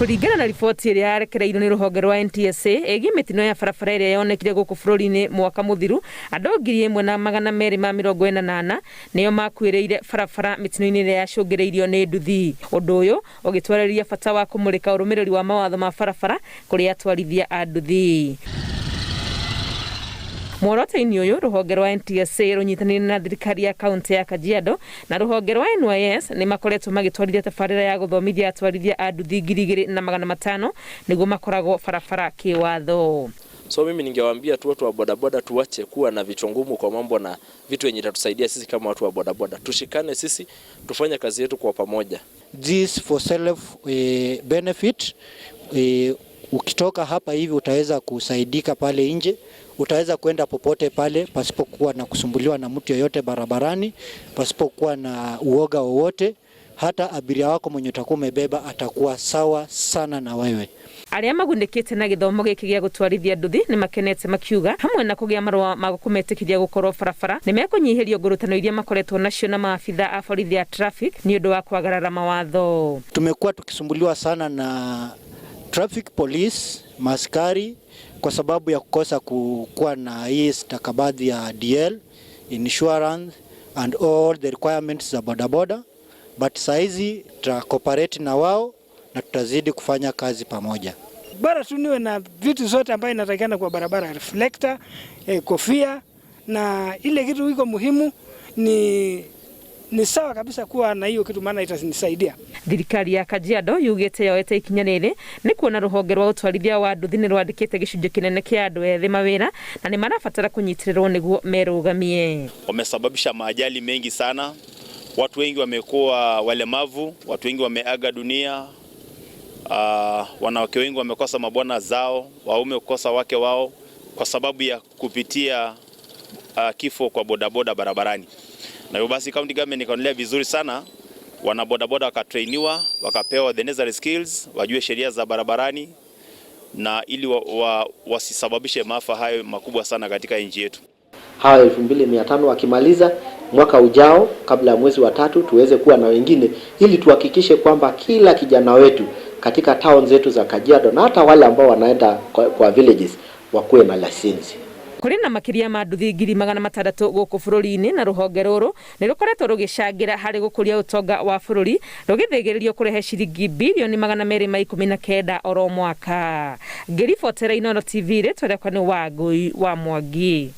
Kuringana na riboti ĩrĩa yarekereirio nĩ rũhonge rwa NTSA ĩgiĩ mĩtino ya barabara ĩrĩa yonekire gũkũ bũrũri-inĩ mwaka mũthiru, andũ 1,248 nĩo makuĩrĩire barabara mĩtino-inĩ ĩrĩa yacũngĩrĩirio nĩ nduthi. Ũndũ ũyũ ũgĩtwarĩria bata wa kũmũrĩka ũrũmĩrĩri wa mawatho ma barabara kũrĩ atwarithia a nduthi. Muoroto-inĩ ũyũ rũhonge rwa NTSA rũnyitanĩire na thirikari ya kaunti ya Kajiado na rũhonge rwa NYS nĩ makoretwo magĩtwarithia tabarĩra ya gũthomithia atwarithia a nduthi 2,500 nĩguo makoragwo barabara kĩwatho. So mimi ningewaambia tu watu wa bodaboda tuache kuwa na vichwa ngumu kwa mambo na vitu yenye itatusaidia sisi kama watu wa bodaboda. Tushikane sisi, tufanye kazi yetu kwa pamoja. This for self benefit. Ukitoka hapa hivi utaweza kusaidika pale nje, utaweza kwenda popote pale pasipokuwa na kusumbuliwa na mtu yoyote barabarani, pasipokuwa na uoga wowote. Hata abiria wako mwenye utakuwa umebeba atakuwa sawa sana na wewe. Arĩa magunĩkĩte na gĩthomo gĩkĩ gĩa gũtwarithia nduthi nĩ makenete makiuga hamwe na kũgĩa marũa ma kũmetĩkĩria gũkorwo barabara nĩ mekũnyihĩrio ngũrũtano iria makoretwo nacio na maabitha a borithi ya traffic nĩ ũndũ wa kwagarara mawatho. Tumekuwa tukisumbuliwa sana na traffic police, maskari kwa sababu ya kukosa kuwa na hii stakabadhi ya DL, insurance and all the requirements za bodaboda, but saizi tutacooperate na wao na tutazidi kufanya kazi pamoja. Bora tuniwe na vitu zote ambayo inatakikana kwa barabara, reflector, kofia, na ile kitu iko muhimu ni sawa kabisa kuwa na hiyo kitu, maana itanisaidia. Thirikari ya Kajiado yugĩte yoete ikinya rĩrĩ nĩ kuona rũhonge rwa ũtwarithia wa nduthi nĩ rwandĩkĩte gĩcunjĩ kĩnene kĩa andũ ethĩ mawĩra na nĩ marabatara kũnyitĩrĩrwo nĩguo merũgamie. Wamesababisha maajali mengi sana. Watu wengi wamekuwa walemavu, watu wengi wameaga dunia. Wanawake wengi wamekosa mabwana zao, waume kukosa wake wao kwa sababu ya kupitia kifo kwa bodaboda barabarani. Na hivyo basi county government ikaonelea vizuri sana wana bodaboda wakatrainiwa, wakapewa the necessary skills, wajue sheria za barabarani na ili wasisababishe maafa hayo makubwa sana katika nchi yetu. Hawa 2,500 wakimaliza mwaka ujao kabla ya mwezi wa 3 tuweze kuwa na wengine ili tuhakikishe kwamba kila kijana wetu katika town zetu za Kajiado na hata wale ambao wanaenda kwa villages wakuwe na license. Kũrĩ na makĩria ma nduthi 600 gũkũ bũrũri-inĩ na rũhonge rũrũ nĩ rũkoretwo rũgĩcangĩra harĩ gũkũria ũtonga wa bũrũri rũgĩthĩgĩrĩrio kũrehe ciringi bilioni 219 oro mwaka. Ngĩribotera Inooro TV rĩtwa rĩakwa nĩ Wangũi wa Mwangi.